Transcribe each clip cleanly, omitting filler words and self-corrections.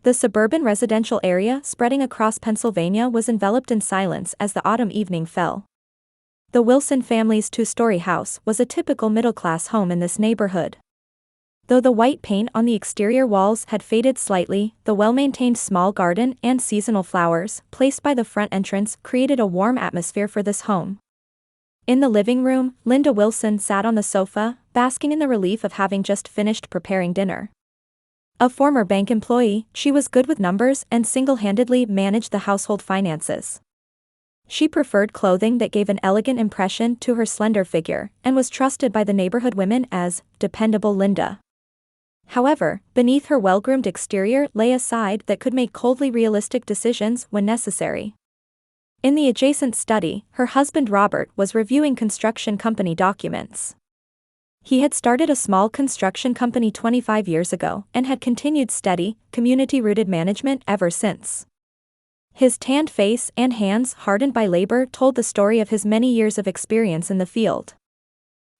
The suburban residential area spreading across Pennsylvania was enveloped in silence as the autumn evening fell. The Wilson family's two-story house was a typical middle-class home in this neighborhood. Though the white paint on the exterior walls had faded slightly, the well-maintained small garden and seasonal flowers placed by the front entrance created a warm atmosphere for this home. In the living room, Linda Wilson sat on the sofa, basking in the relief of having just finished preparing dinner. A former bank employee, she was good with numbers and single-handedly managed the household finances. She preferred clothing that gave an elegant impression to her slender figure and was trusted by the neighborhood women as dependable Linda. However, beneath her well-groomed exterior lay a side that could make coldly realistic decisions when necessary. In the adjacent study, her husband Robert was reviewing construction company documents. He had started a small construction company 25 years ago and had continued steady, community-rooted management ever since. His tanned face and hands hardened by labor told the story of his many years of experience in the field.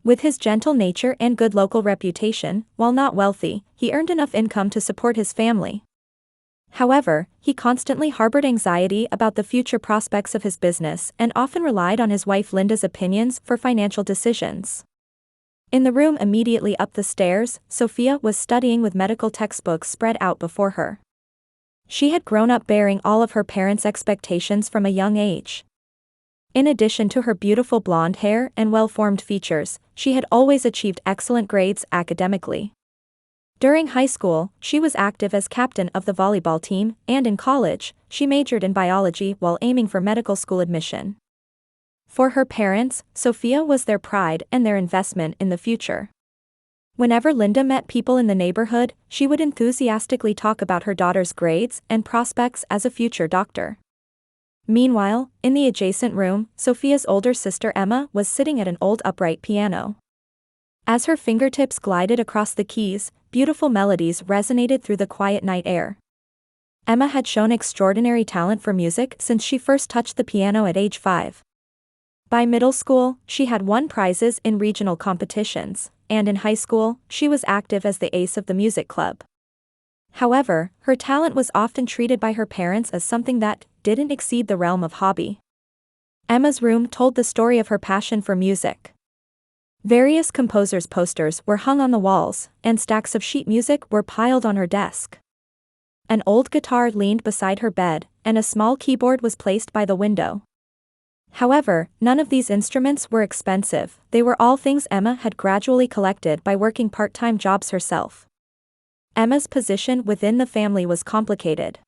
With his gentle nature and good local reputation, while not wealthy, he earned enough income to support his family. However, he constantly harbored anxiety about the future prospects of his business and often relied on his wife Linda's opinions for financial decisions. In the room immediately up the stairs, Sophia was studying with medical textbooks spread out before her. She had grown up bearing all of her parents' expectations from a young age. In addition to her beautiful blonde hair and well-formed features, she had always achieved excellent grades academically. During high school, she was active as captain of the volleyball team, and in college, she majored in biology while aiming for medical school admission. For her parents, Sophia was their pride and their investment in the future. Whenever Linda met people in the neighborhood, she would enthusiastically talk about her daughter's grades and prospects as a future doctor. Meanwhile, in the adjacent room, Sophia's older sister Emma was sitting at an old upright piano. As her fingertips glided across the keys, beautiful melodies resonated through the quiet night air. Emma had shown extraordinary talent for music since she first touched the piano at age 5. By middle school, she had won prizes in regional competitions, and in high school, she was active as the ace of the music club. However, her talent was often treated by her parents as something that didn't exceed the realm of hobby. Emma's room told the story of her passion for music. Various composers' posters were hung on the walls, and stacks of sheet music were piled on her desk. An old guitar leaned beside her bed, and a small keyboard was placed by the window. However, none of these instruments were expensive, they were all things Emma had gradually collected by working part-time jobs herself. Emma's position within the family was complicated.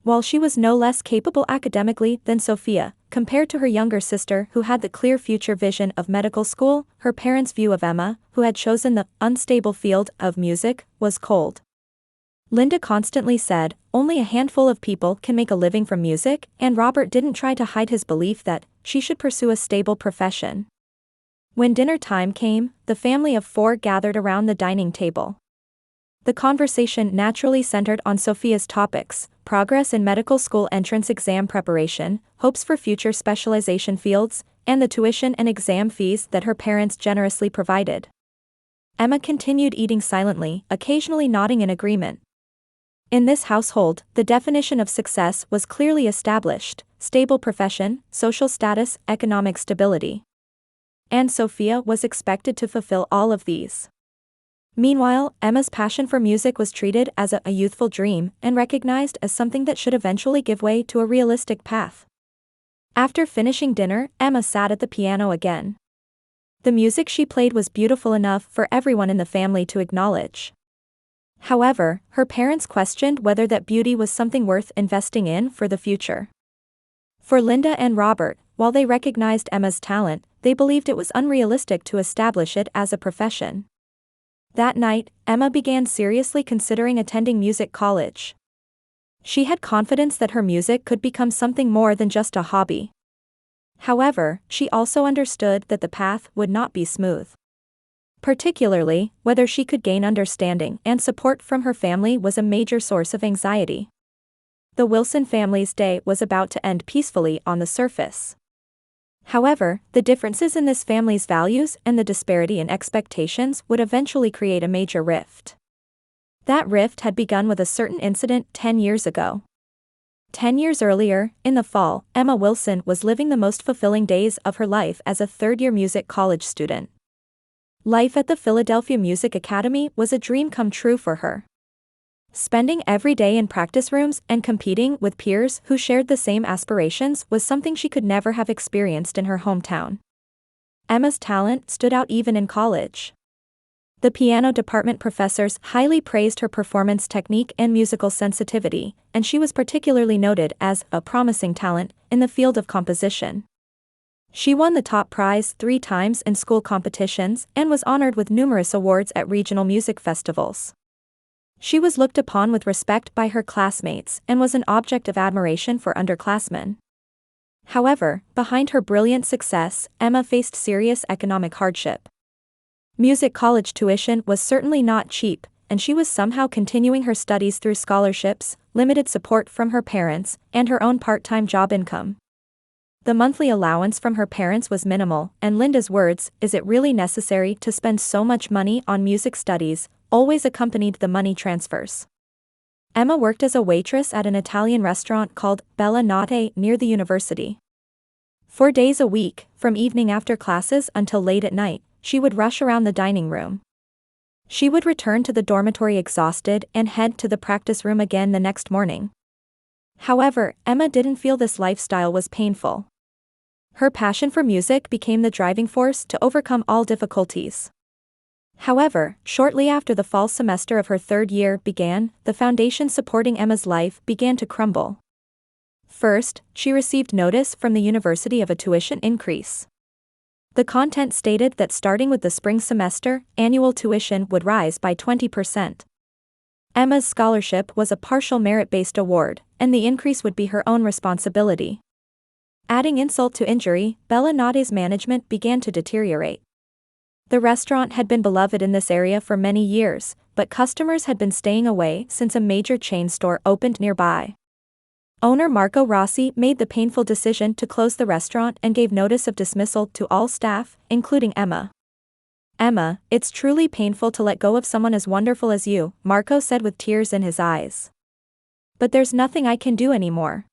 While she was no less capable academically than Sophia, compared to her younger sister who had the clear future vision of medical school, her parents' view of Emma, who had chosen the unstable field of music, was cold. Linda constantly said, only a handful of people can make a living from music, and Robert didn't try to hide his belief that she should pursue a stable profession. When dinner time came, the family of 4 gathered around the dining table. The conversation naturally centered on Sophia's topics: progress in medical school entrance exam preparation, hopes for future specialization fields, and the tuition and exam fees that her parents generously provided. Emma continued eating silently, occasionally nodding in agreement. In this household, the definition of success was clearly established: stable profession, social status, economic stability. And Sophia was expected to fulfill all of these. Meanwhile, Emma's passion for music was treated as a youthful dream and recognized as something that should eventually give way to a realistic path. After finishing dinner, Emma sat at the piano again. The music she played was beautiful enough for everyone in the family to acknowledge. However, her parents questioned whether that beauty was something worth investing in for the future. For Linda and Robert, while they recognized Emma's talent, they believed it was unrealistic to establish it as a profession. That night, Emma began seriously considering attending music college. She had confidence that her music could become something more than just a hobby. However, she also understood that the path would not be smooth. Particularly, whether she could gain understanding and support from her family was a major source of anxiety. The Wilson family's day was about to end peacefully on the surface. However, the differences in this family's values and the disparity in expectations would eventually create a major rift. That rift had begun with a certain incident 10 years ago. 10 years earlier, in the fall, Emma Wilson was living the most fulfilling days of her life as a third-year music college student. Life at the Philadelphia Music Academy was a dream come true for her. Spending every day in practice rooms and competing with peers who shared the same aspirations was something she could never have experienced in her hometown. Emma's talent stood out even in college. The piano department professors highly praised her performance technique and musical sensitivity, and she was particularly noted as a promising talent in the field of composition. She won the top prize 3 times in school competitions and was honored with numerous awards at regional music festivals. She was looked upon with respect by her classmates and was an object of admiration for underclassmen. However, behind her brilliant success, Emma faced serious economic hardship. Music college tuition was certainly not cheap, and she was somehow continuing her studies through scholarships, limited support from her parents, and her own part-time job income. The monthly allowance from her parents was minimal, and Linda's words, "Is it really necessary to spend so much money on music studies?" always accompanied the money transfers. Emma worked as a waitress at an Italian restaurant called Bella Notte near the university. 4 days a week, from evening after classes until late at night, she would rush around the dining room. She would return to the dormitory exhausted and head to the practice room again the next morning. However, Emma didn't feel this lifestyle was painful. Her passion for music became the driving force to overcome all difficulties. However, shortly after the fall semester of her 3rd year began, the foundation supporting Emma's life began to crumble. First, she received notice from the university of a tuition increase. The content stated that starting with the spring semester, annual tuition would rise by 20%. Emma's scholarship was a partial merit-based award, and the increase would be her own responsibility. Adding insult to injury, Bella Notte's management began to deteriorate. The restaurant had been beloved in this area for many years, but customers had been staying away since a major chain store opened nearby. Owner Marco Rossi made the painful decision to close the restaurant and gave notice of dismissal to all staff, including Emma. "Emma, it's truly painful to let go of someone as wonderful as you," Marco said with tears in his eyes. "But there's nothing I can do anymore.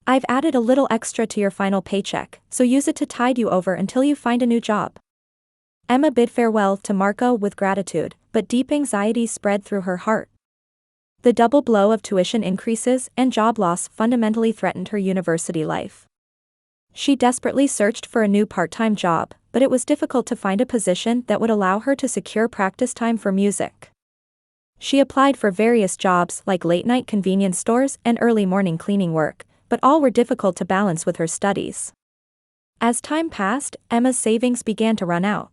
I've added a little extra to your final paycheck, so use it to tide you over until you find a new job." Emma bid farewell to Marco with gratitude, but deep anxiety spread through her heart. The double blow of tuition increases and job loss fundamentally threatened her university life. She desperately searched for a new part-time job, but it was difficult to find a position that would allow her to secure practice time for music. She applied for various jobs like late-night convenience stores and early morning cleaning work, but all were difficult to balance with her studies. As time passed, Emma's savings began to run out.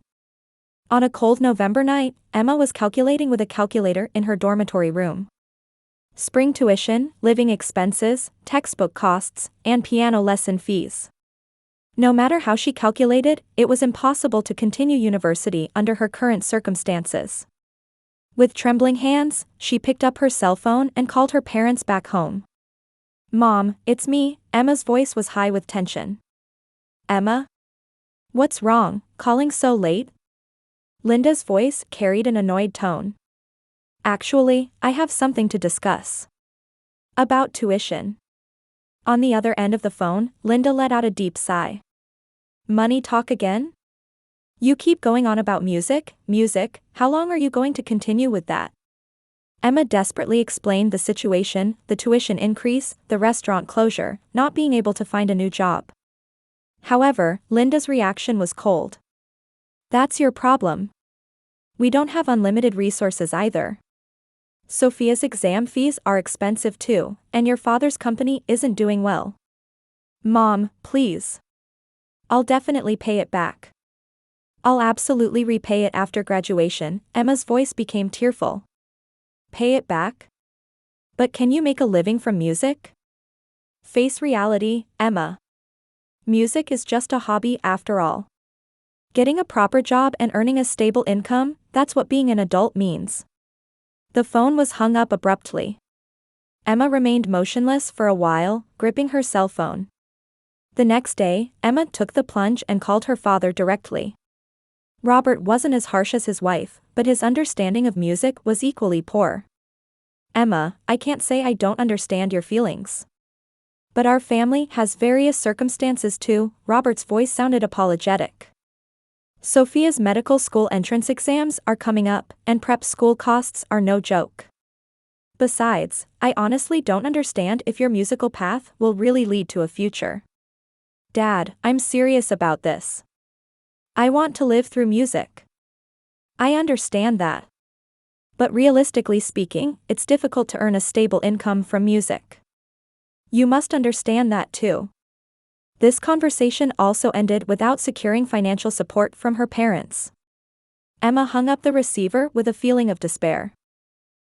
On a cold November night, Emma was calculating with a calculator in her dormitory room. Spring tuition, living expenses, textbook costs, and piano lesson fees. No matter how she calculated, it was impossible to continue university under her current circumstances. With trembling hands, she picked up her cell phone and called her parents back home. "Mom, it's me," Emma's voice was high with tension. "Emma? What's wrong, calling so late?" Linda's voice carried an annoyed tone. "Actually, I have something to discuss. About tuition." On the other end of the phone, Linda let out a deep sigh. "Money talk again? You keep going on about music, how long are you going to continue with that?" Emma desperately explained the situation, the tuition increase, the restaurant closure, not being able to find a new job. However, Linda's reaction was cold. "That's your problem. We don't have unlimited resources either. Sophia's exam fees are expensive too, and your father's company isn't doing well. Mom, please. I'll definitely pay it back. I'll absolutely repay it after graduation." Emma's voice became tearful. "Pay it back? But can you make a living from music? Face reality, Emma. Music is just a hobby after all. Getting a proper job and earning a stable income, that's what being an adult means." The phone was hung up abruptly. Emma remained motionless for a while, gripping her cell phone. The next day, Emma took the plunge and called her father directly. Robert wasn't as harsh as his wife, but his understanding of music was equally poor. Emma, I can't say I don't understand your feelings. But our family has various circumstances too. Robert's voice sounded apologetic. Sophia's medical school entrance exams are coming up, and prep school costs are no joke. Besides, I honestly don't understand if your musical path will really lead to a future. Dad, I'm serious about this. I want to live through music. I understand that. But realistically speaking, it's difficult to earn a stable income from music. You must understand that too. This conversation also ended without securing financial support from her parents. Emma hung up the receiver with a feeling of despair.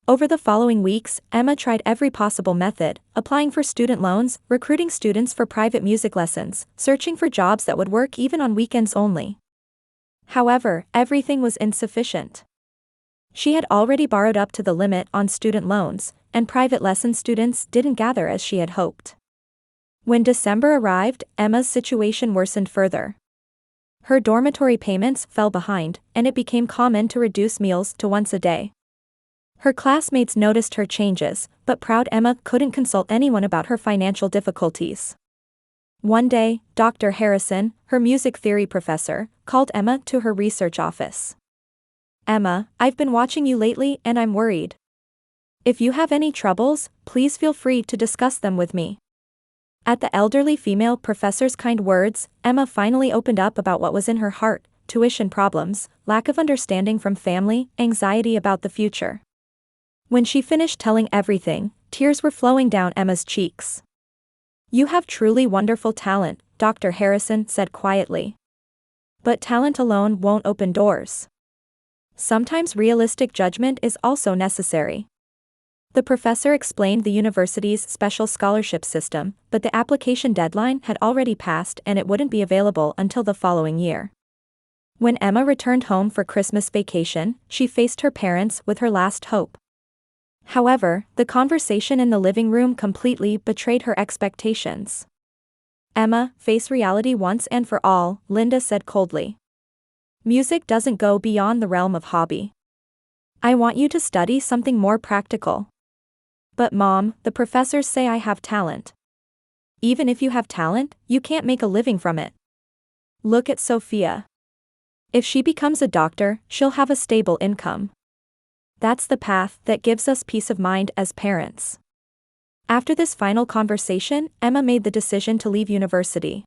Over the following weeks, Emma tried every possible method, applying for student loans, recruiting students for private music lessons, searching for jobs that would work even on weekends only. However, everything was insufficient. She had already borrowed up to the limit on student loans, and private lesson students didn't gather as she had hoped. When December arrived, Emma's situation worsened further. Her dormitory payments fell behind, and it became common to reduce meals to once a day. Her classmates noticed her changes, but proud Emma couldn't consult anyone about her financial difficulties. One day, Dr. Harrison, her music theory professor, called Emma to her research office. Emma, I've been watching you lately and I'm worried. If you have any troubles, please feel free to discuss them with me. At the elderly female professor's kind words, Emma finally opened up about what was in her heart: tuition problems, lack of understanding from family, anxiety about the future. When she finished telling everything, tears were flowing down Emma's cheeks. You have truly wonderful talent, Dr. Harrison said quietly. But talent alone won't open doors. Sometimes realistic judgment is also necessary. The professor explained the university's special scholarship system, but the application deadline had already passed and it wouldn't be available until the following year. When Emma returned home for Christmas vacation, she faced her parents with her last hope. However, the conversation in the living room completely betrayed her expectations. Emma, face reality once and for all, Linda said coldly. Music doesn't go beyond the realm of hobby. I want you to study something more practical. But Mom, the professors say I have talent. Even if you have talent, you can't make a living from it. Look at Sophia. If she becomes a doctor, she'll have a stable income. That's the path that gives us peace of mind as parents. After this final conversation, Emma made the decision to leave university.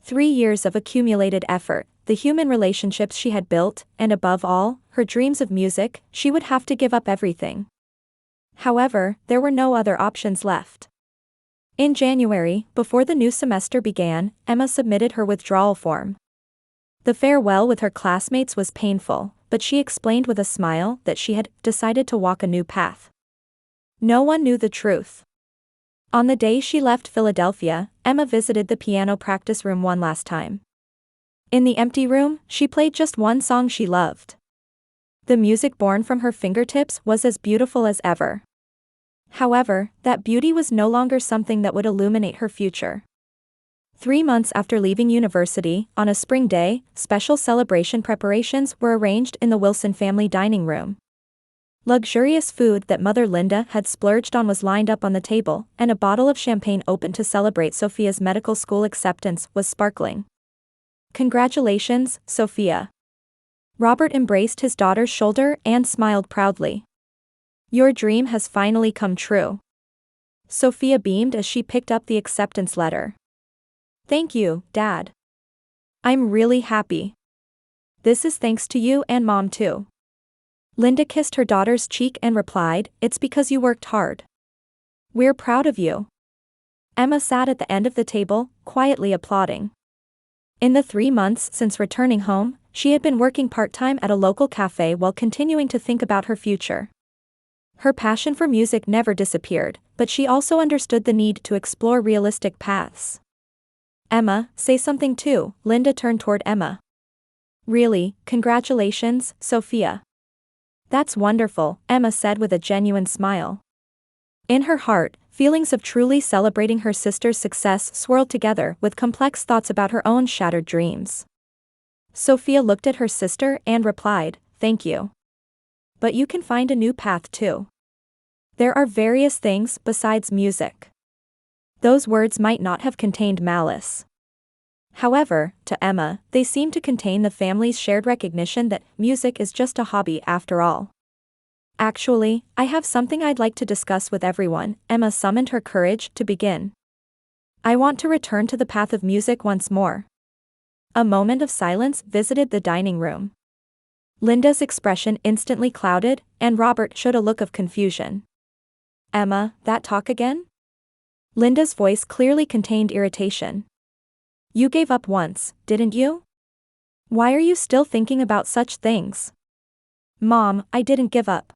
3 years of accumulated effort, the human relationships she had built, and above all, her dreams of music, she would have to give up everything. However, there were no other options left. In January, before the new semester began, Emma submitted her withdrawal form. The farewell with her classmates was painful, but she explained with a smile that she had decided to walk a new path. No one knew the truth. On the day she left Philadelphia, Emma visited the piano practice room one last time. In the empty room, she played just one song she loved. The music born from her fingertips was as beautiful as ever. However, that beauty was no longer something that would illuminate her future. 3 months after leaving university, on a spring day, special celebration preparations were arranged in the Wilson family dining room. Luxurious food that Mother Linda had splurged on was lined up on the table, and a bottle of champagne opened to celebrate Sophia's medical school acceptance was sparkling. Congratulations, Sophia. Robert embraced his daughter's shoulder and smiled proudly. Your dream has finally come true. Sophia beamed as she picked up the acceptance letter. Thank you, Dad. I'm really happy. This is thanks to you and Mom too. Linda kissed her daughter's cheek and replied, It's because you worked hard. We're proud of you. Emma sat at the end of the table, quietly applauding. In the 3 months since returning home, she had been working part-time at a local cafe while continuing to think about her future. Her passion for music never disappeared, but she also understood the need to explore realistic paths. Emma, say something too. Linda turned toward Emma. Really, congratulations, Sophia. That's wonderful, Emma said with a genuine smile. In her heart, feelings of truly celebrating her sister's success swirled together with complex thoughts about her own shattered dreams. Sophia looked at her sister and replied, Thank you. But you can find a new path too. There are various things besides music. Those words might not have contained malice. However, to Emma, they seemed to contain the family's shared recognition that music is just a hobby after all. Actually, I have something I'd like to discuss with everyone. Emma summoned her courage to begin. I want to return to the path of music once more. A moment of silence visited the dining room. Linda's expression instantly clouded, and Robert showed a look of confusion. Emma, that talk again? Linda's voice clearly contained irritation. You gave up once, didn't you? Why are you still thinking about such things? Mom, I didn't give up.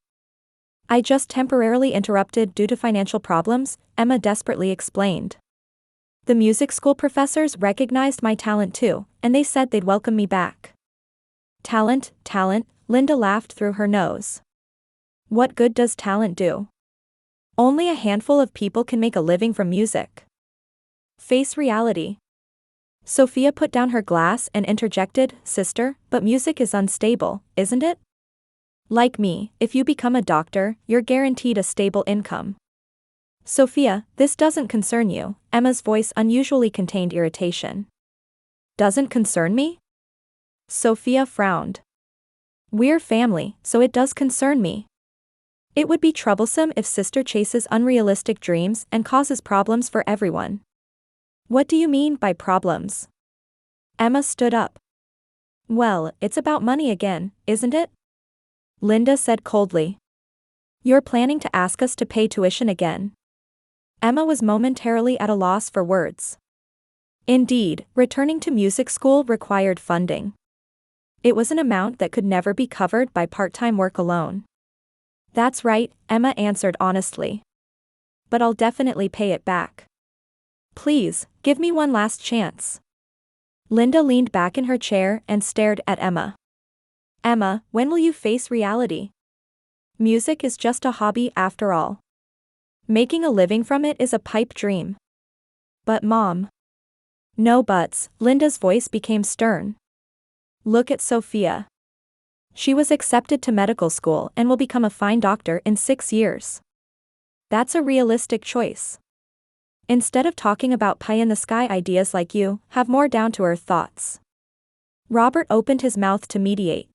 I just temporarily interrupted due to financial problems, Emma desperately explained. The music school professors recognized my talent too, and they said they'd welcome me back. Talent, Linda laughed through her nose. What good does talent do? Only a handful of people can make a living from music. Face reality. Sophia put down her glass and interjected, Sister, but music is unstable, isn't it? Like me, if you become a doctor, you're guaranteed a stable income. Sophia, this doesn't concern you, Emma's voice unusually contained irritation. Doesn't concern me? Sophia frowned. We're family, so it does concern me. It would be troublesome if Sister chases unrealistic dreams and causes problems for everyone. What do you mean by problems? Emma stood up. Well, it's about money again, isn't it? Linda said coldly. You're planning to ask us to pay tuition again. Emma was momentarily at a loss for words. Indeed, returning to music school required funding. It was an amount that could never be covered by part-time work alone. That's right, Emma answered honestly. But I'll definitely pay it back. Please, give me one last chance. Linda leaned back in her chair and stared at Emma. Emma, when will you face reality? Music is just a hobby after all. Making a living from it is a pipe dream. But Mom. No buts, Linda's voice became stern. Look at Sophia. She was accepted to medical school and will become a fine doctor in 6 years. That's a realistic choice. Instead of talking about pie-in-the-sky ideas like you, have more down-to-earth thoughts. Robert opened his mouth to mediate.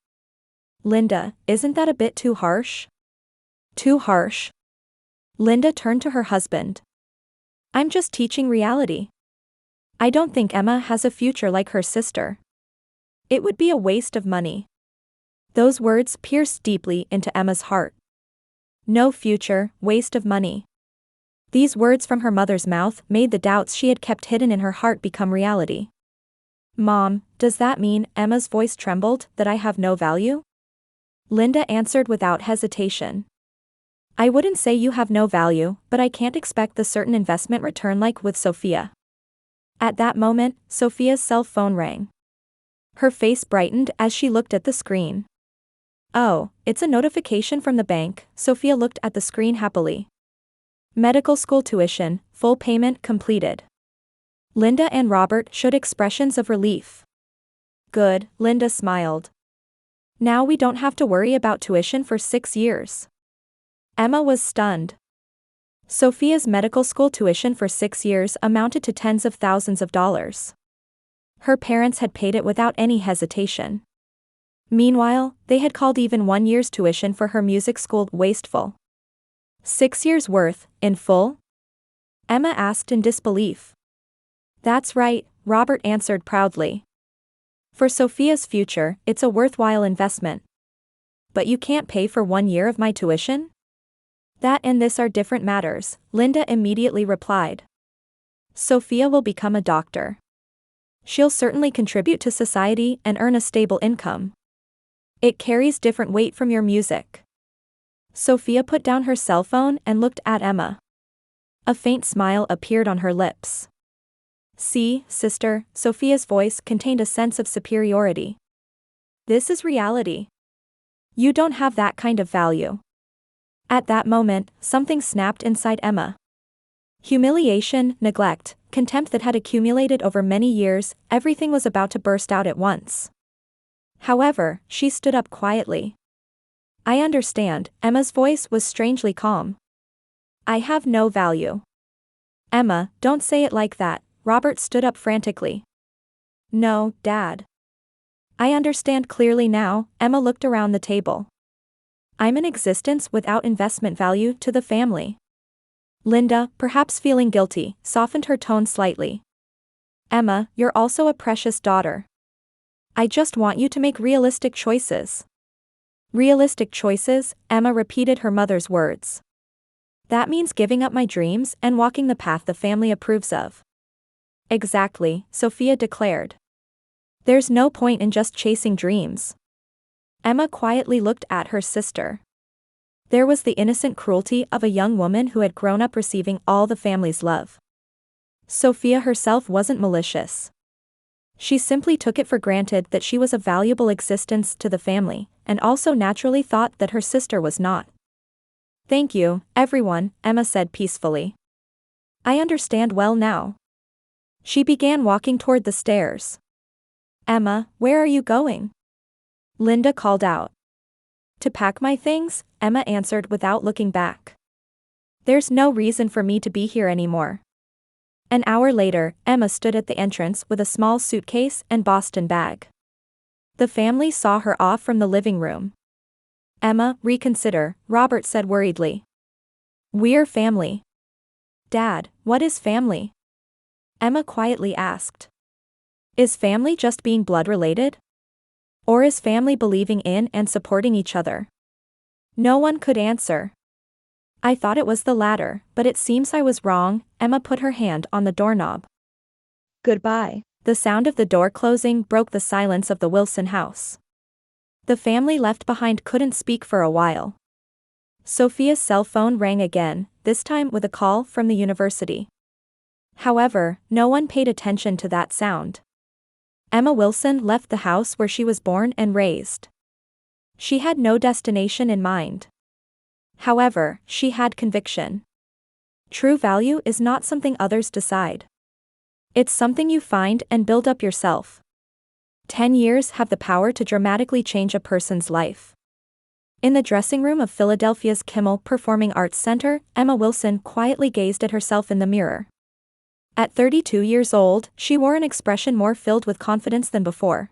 Linda, isn't that a bit too harsh? Too harsh? Linda turned to her husband. I'm just teaching reality. I don't think Emma has a future like her sister. It would be a waste of money. Those words pierced deeply into Emma's heart. No future, waste of money. These words from her mother's mouth made the doubts she had kept hidden in her heart become reality. Mom, does that mean, Emma's voice trembled, that I have no value? Linda answered without hesitation. I wouldn't say you have no value, but I can't expect the certain investment return like with Sophia. At that moment, Sophia's cell phone rang. Her face brightened as she looked at the screen. Oh, it's a notification from the bank, Sophia looked at the screen happily. Medical school tuition, full payment completed. Linda and Robert showed expressions of relief. Good, Linda smiled. Now we don't have to worry about tuition for 6 years. Emma was stunned. Sophia's medical school tuition for 6 years amounted to tens of thousands of dollars. Her parents had paid it without any hesitation. Meanwhile, they had called even 1 year's tuition for her music school wasteful. 6 years' worth, in full? Emma asked in disbelief. That's right, Robert answered proudly. For Sophia's future, it's a worthwhile investment. But you can't pay for 1 year of my tuition? That and this are different matters, Linda immediately replied. Sophia will become a doctor. She'll certainly contribute to society and earn a stable income. It carries different weight from your music. Sophia put down her cell phone and looked at Emma. A faint smile appeared on her lips. See, sister, Sophia's voice contained a sense of superiority. This is reality. You don't have that kind of value. At that moment, something snapped inside Emma. Humiliation, neglect, contempt that had accumulated over many years, everything was about to burst out at once. However, she stood up quietly. I understand, Emma's voice was strangely calm. I have no value. Emma, don't say it like that. Robert stood up frantically. No, Dad. I understand clearly now. Emma looked around the table. I'm an existence without investment value to the family. Linda, perhaps feeling guilty, softened her tone slightly. Emma, you're also a precious daughter. I just want you to make realistic choices. Realistic choices, Emma repeated her mother's words. That means giving up my dreams and walking the path the family approves of. Exactly, Sophia declared. There's no point in just chasing dreams. Emma quietly looked at her sister. There was the innocent cruelty of a young woman who had grown up receiving all the family's love. Sophia herself wasn't malicious. She simply took it for granted that she was a valuable existence to the family, and also naturally thought that her sister was not. Thank you, everyone, Emma said peacefully. I understand well now. She began walking toward the stairs. Emma, where are you going? Linda called out. To pack my things, Emma answered without looking back. There's no reason for me to be here anymore. An hour later, Emma stood at the entrance with a small suitcase and Boston bag. The family saw her off from the living room. Emma, reconsider, Robert said worriedly. We're family. Dad, what is family? Emma quietly asked. Is family just being blood-related? Or is family believing in and supporting each other? No one could answer. I thought it was the latter, but it seems I was wrong. Emma put her hand on the doorknob. Goodbye. The sound of the door closing broke the silence of the Wilson house. The family left behind couldn't speak for a while. Sophia's cell phone rang again, this time with a call from the university. However, no one paid attention to that sound. Emma Wilson left the house where she was born and raised. She had no destination in mind. However, she had conviction. True value is not something others decide. It's something you find and build up yourself. 10 years have the power to dramatically change a person's life. In the dressing room of Philadelphia's Kimmel Performing Arts Center, Emma Wilson quietly gazed at herself in the mirror. At 32 years old, she wore an expression more filled with confidence than before.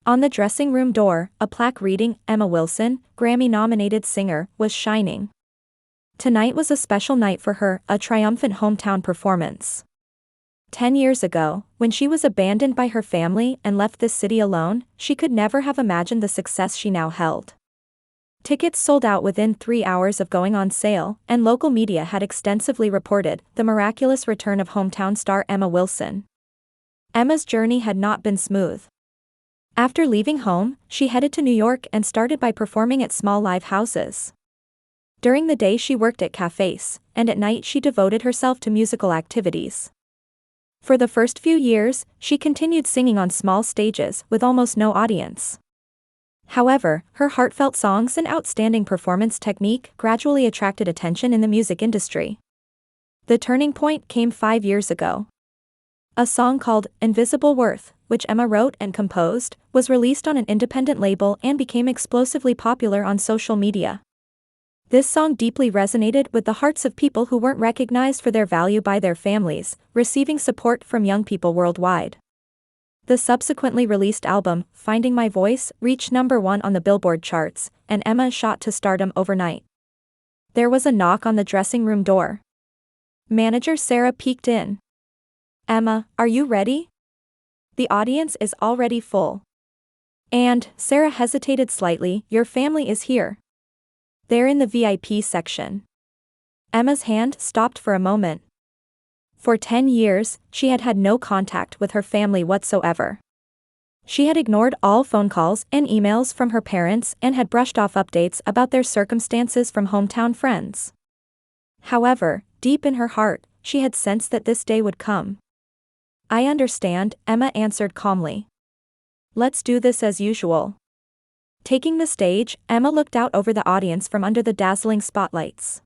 On the dressing room door, a plaque reading, Emma Wilson, Grammy-nominated singer, was shining. Tonight was a special night for her, a triumphant hometown performance. 10 years ago, when she was abandoned by her family and left this city alone, she could never have imagined the success she now held. Tickets sold out within 3 hours of going on sale, and local media had extensively reported the miraculous return of hometown star Emma Wilson. Emma's journey had not been smooth. After leaving home, she headed to New York and started by performing at small live houses. During the day she worked at cafes, and at night she devoted herself to musical activities. For the first few years, she continued singing on small stages with almost no audience. However, her heartfelt songs and outstanding performance technique gradually attracted attention in the music industry. The turning point came 5 years ago. A song called Invisible Worth, which Emma wrote and composed, was released on an independent label and became explosively popular on social media. This song deeply resonated with the hearts of people who weren't recognized for their value by their families, receiving support from young people worldwide. The subsequently released album, Finding My Voice, reached #1 on the Billboard charts, and Emma shot to stardom overnight. There was a knock on the dressing room door. Manager Sarah peeked in. Emma, are you ready? The audience is already full. And, Sarah hesitated slightly, your family is here. They're in the VIP section. Emma's hand stopped for a moment. For 10 years, she had had no contact with her family whatsoever. She had ignored all phone calls and emails from her parents and had brushed off updates about their circumstances from hometown friends. However, deep in her heart, she had sensed that this day would come. I understand, Emma answered calmly. Let's do this as usual. Taking the stage, Emma looked out over the audience from under the dazzling spotlights.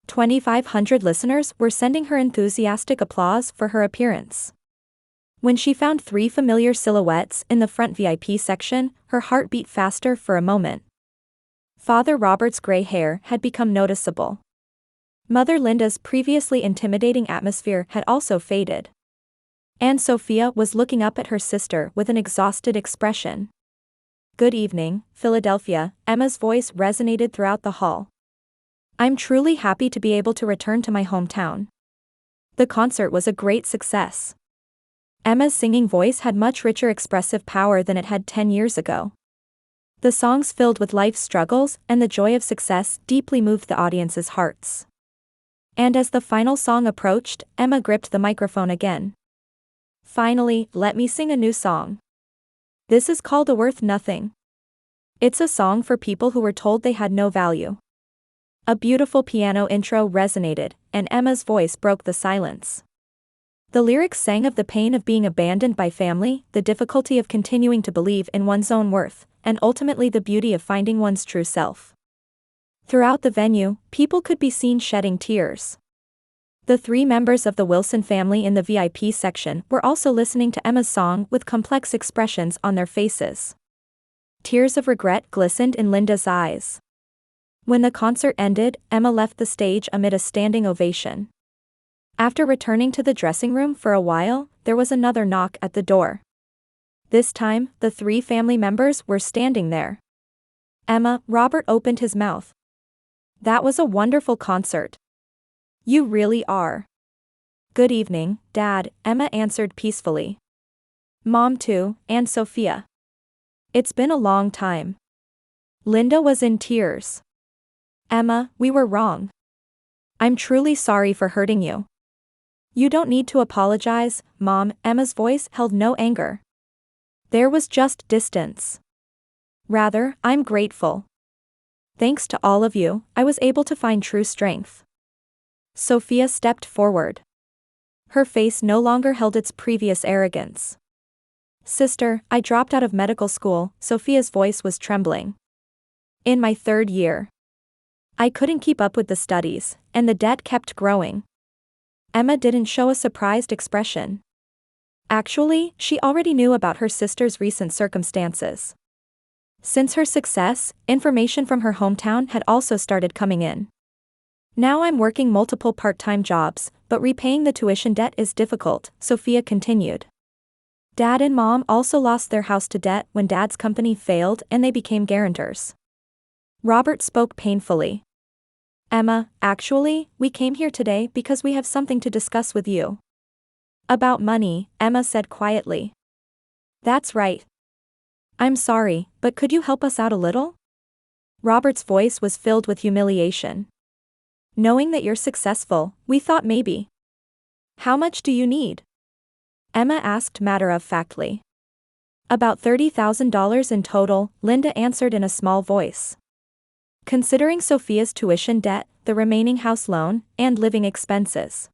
2,500 listeners were sending her enthusiastic applause for her appearance. When she found 3 familiar silhouettes in the front VIP section, her heart beat faster for a moment. Father Robert's gray hair had become noticeable. Mother Linda's previously intimidating atmosphere had also faded. And Sophia was looking up at her sister with an exhausted expression. "Good evening, Philadelphia," Emma's voice resonated throughout the hall. "I'm truly happy to be able to return to my hometown. The concert was a great success." Emma's singing voice had much richer expressive power than it had 10 years ago. The songs filled with life's struggles and the joy of success deeply moved the audience's hearts. And as the final song approached, Emma gripped the microphone again. "Finally, let me sing a new song. This is called A Worth Nothing. It's a song for people who were told they had no value." A beautiful piano intro resonated, and Emma's voice broke the silence. The lyrics sang of the pain of being abandoned by family, the difficulty of continuing to believe in one's own worth, and ultimately the beauty of finding one's true self. Throughout the venue, people could be seen shedding tears. The 3 members of the Wilson family in the VIP section were also listening to Emma's song with complex expressions on their faces. Tears of regret glistened in Linda's eyes. When the concert ended, Emma left the stage amid a standing ovation. After returning to the dressing room for a while, there was another knock at the door. This time, the 3 family members were standing there. "Emma," Robert opened his mouth. "That was a wonderful concert. You really are." "Good evening, Dad," Emma answered peacefully. "Mom too, and Sophia. It's been a long time." Linda was in tears. "Emma, we were wrong. I'm truly sorry for hurting you." "You don't need to apologize, Mom," Emma's voice held no anger. There was just distance. "Rather, I'm grateful. Thanks to all of you, I was able to find true strength." Sophia stepped forward. Her face no longer held its previous arrogance. "Sister, I dropped out of medical school," Sophia's voice was trembling. "In my 3rd year. I couldn't keep up with the studies, and the debt kept growing." Emma didn't show a surprised expression. Actually, she already knew about her sister's recent circumstances. Since her success, information from her hometown had also started coming in. "Now I'm working multiple part-time jobs, but repaying the tuition debt is difficult," Sophia continued. "Dad and Mom also lost their house to debt when Dad's company failed and they became guarantors." Robert spoke painfully. "Emma, actually, we came here today because we have something to discuss with you." "About money," Emma said quietly. "That's right. I'm sorry, but could you help us out a little?" Robert's voice was filled with humiliation. "Knowing that you're successful, we thought maybe." "How much do you need?" Emma asked matter-of-factly. "About $30,000 in total," Linda answered in a small voice. Considering Sophia's tuition debt, the remaining house loan, and living expenses.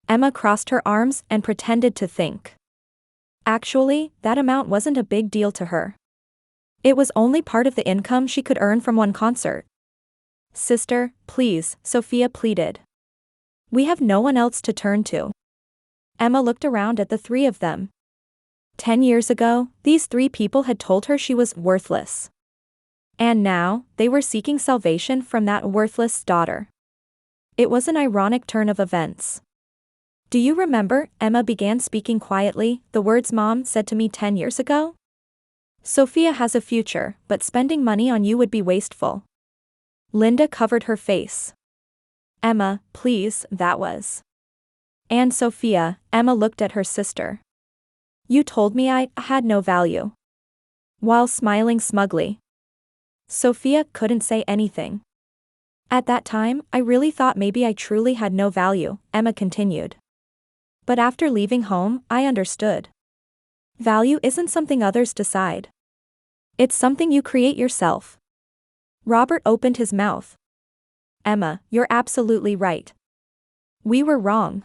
Emma crossed her arms and pretended to think. Actually, that amount wasn't a big deal to her. It was only part of the income she could earn from one concert. "Sister, please," Sophia pleaded. "We have no one else to turn to." Emma looked around at the 3 of them. 10 years ago, these 3 people had told her she was worthless. And now, they were seeking salvation from that worthless daughter. It was an ironic turn of events. "Do you remember," Emma began speaking quietly, "the words Mom said to me 10 years ago? Sophia has a future, but spending money on you would be wasteful." Linda covered her face. "Emma, please, that was." "And Sophia," Emma looked at her sister. "You told me I had no value." While smiling smugly. Sophia couldn't say anything. "At that time, I really thought maybe I truly had no value," Emma continued. "But after leaving home, I understood. Value isn't something others decide. It's something you create yourself." Robert opened his mouth. "Emma, you're absolutely right. We were wrong.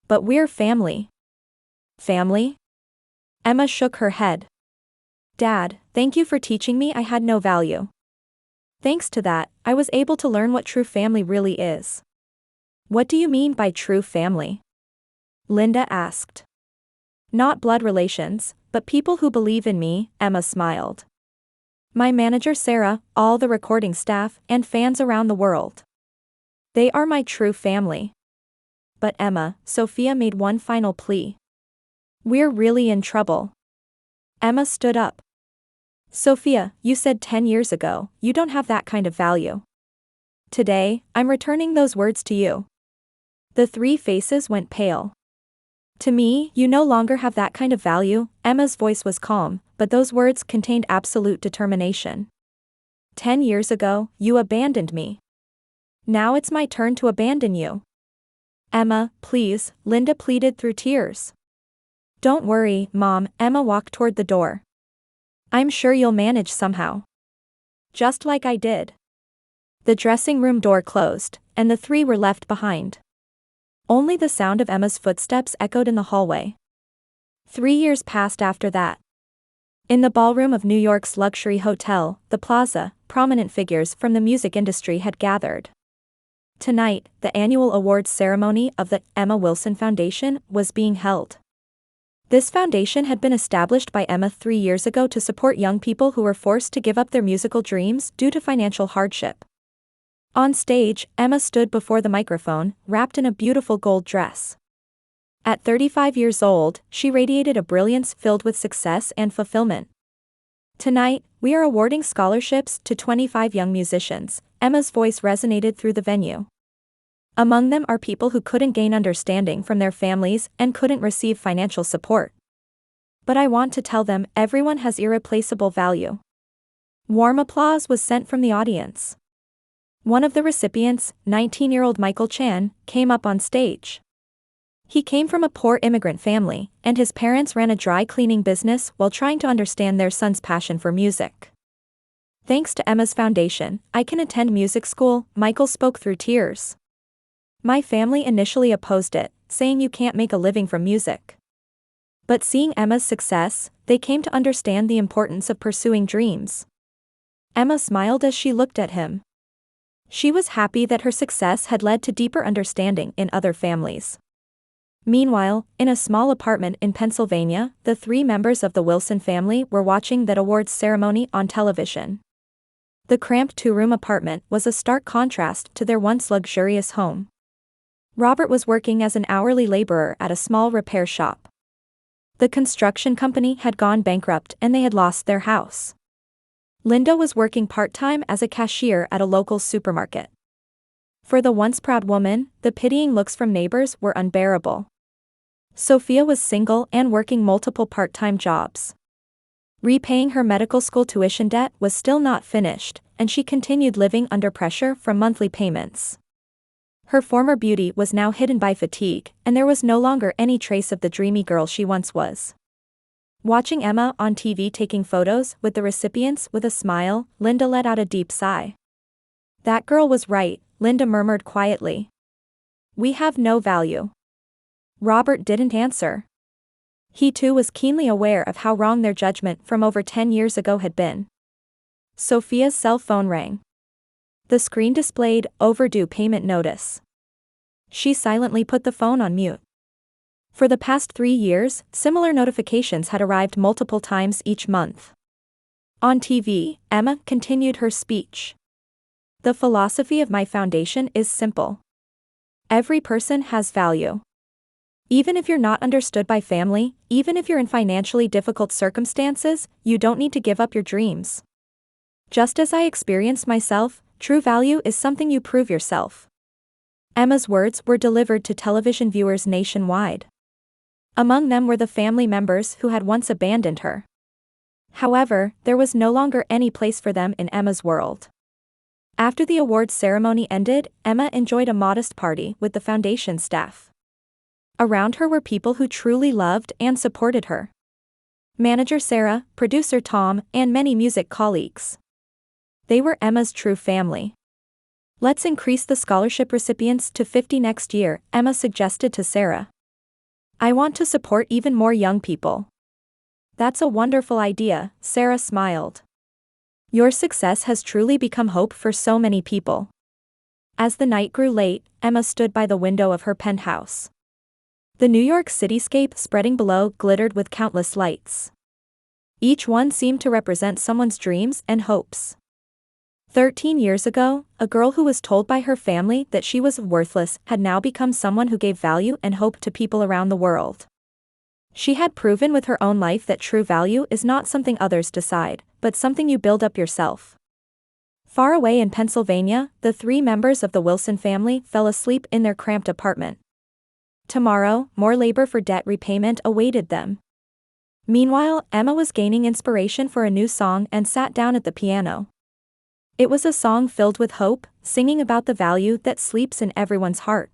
But we're family." "Family?" Emma shook her head. "Dad, thank you for teaching me I had no value. Thanks to that, I was able to learn what true family really is." "What do you mean by true family?" Linda asked. "Not blood relations, but people who believe in me," Emma smiled. "My manager Sarah, all the recording staff, and fans around the world." They are my true family. But Emma, Sophia made one final plea. We're really in trouble. Emma stood up. Sophia, you said 10 years ago, you don't have that kind of value. Today, I'm returning those words to you. The three faces went pale. To me, you no longer have that kind of value. Emma's voice was calm, but those words contained absolute determination. 10 years ago, you abandoned me. Now it's my turn to abandon you. Emma, please, Linda pleaded through tears. Don't worry, Mom, Emma walked toward the door. I'm sure you'll manage somehow. Just like I did. The dressing room door closed, and the three were left behind. Only the sound of Emma's footsteps echoed in the hallway. 3 years passed after that. In the ballroom of New York's luxury hotel, The Plaza, prominent figures from the music industry had gathered. Tonight, the annual awards ceremony of the Emma Wilson Foundation was being held. This foundation had been established by Emma 3 years ago to support young people who were forced to give up their musical dreams due to financial hardship. On stage, Emma stood before the microphone, wrapped in a beautiful gold dress. At 35 years old, she radiated a brilliance filled with success and fulfillment. Tonight, we are awarding scholarships to 25 young musicians. Emma's voice resonated through the venue. Among them are people who couldn't gain understanding from their families and couldn't receive financial support. But I want to tell them everyone has irreplaceable value. Warm applause was sent from the audience. One of the recipients, 19-year-old Michael Chan, came up on stage. He came from a poor immigrant family, and his parents ran a dry cleaning business while trying to understand their son's passion for music. Thanks to Emma's foundation, I can attend music school, Michael spoke through tears. My family initially opposed it, saying you can't make a living from music. But seeing Emma's success, they came to understand the importance of pursuing dreams. Emma smiled as she looked at him. She was happy that her success had led to deeper understanding in other families. Meanwhile, in a small apartment in Pennsylvania, the three members of the Wilson family were watching that awards ceremony on television. The cramped two-room apartment was a stark contrast to their once luxurious home. Robert was working as an hourly laborer at a small repair shop. The construction company had gone bankrupt and they had lost their house. Linda was working part-time as a cashier at a local supermarket. For the once proud woman, the pitying looks from neighbors were unbearable. Sophia was single and working multiple part-time jobs. Repaying her medical school tuition debt was still not finished, and she continued living under pressure from monthly payments. Her former beauty was now hidden by fatigue, and there was no longer any trace of the dreamy girl she once was. Watching Emma on TV taking photos with the recipients with a smile, Linda let out a deep sigh. That girl was right, Linda murmured quietly. We have no value. Robert didn't answer. He too was keenly aware of how wrong their judgment from over 10 years ago had been. Sophia's cell phone rang. The screen displayed overdue payment notice. She silently put the phone on mute. For the past 3 years, similar notifications had arrived multiple times each month. On TV, Emma continued her speech. The philosophy of my foundation is simple. Every person has value. Even if you're not understood by family, even if you're in financially difficult circumstances, you don't need to give up your dreams. Just as I experienced myself, true value is something you prove yourself. Emma's words were delivered to television viewers nationwide. Among them were the family members who had once abandoned her. However, there was no longer any place for them in Emma's world. After the awards ceremony ended, Emma enjoyed a modest party with the foundation staff. Around her were people who truly loved and supported her. Manager Sarah, producer Tom, and many music colleagues. They were Emma's true family. Let's increase the scholarship recipients to 50 next year, Emma suggested to Sarah. I want to support even more young people. That's a wonderful idea, Sarah smiled. Your success has truly become hope for so many people. As the night grew late, Emma stood by the window of her penthouse. The New York cityscape spreading below glittered with countless lights. Each one seemed to represent someone's dreams and hopes. 13 years ago, a girl who was told by her family that she was worthless had now become someone who gave value and hope to people around the world. She had proven with her own life that true value is not something others decide, but something you build up yourself. Far away in Pennsylvania, the 3 members of the Wilson family fell asleep in their cramped apartment. Tomorrow, more labor for debt repayment awaited them. Meanwhile, Emma was gaining inspiration for a new song and sat down at the piano. It was a song filled with hope, singing about the value that sleeps in everyone's heart.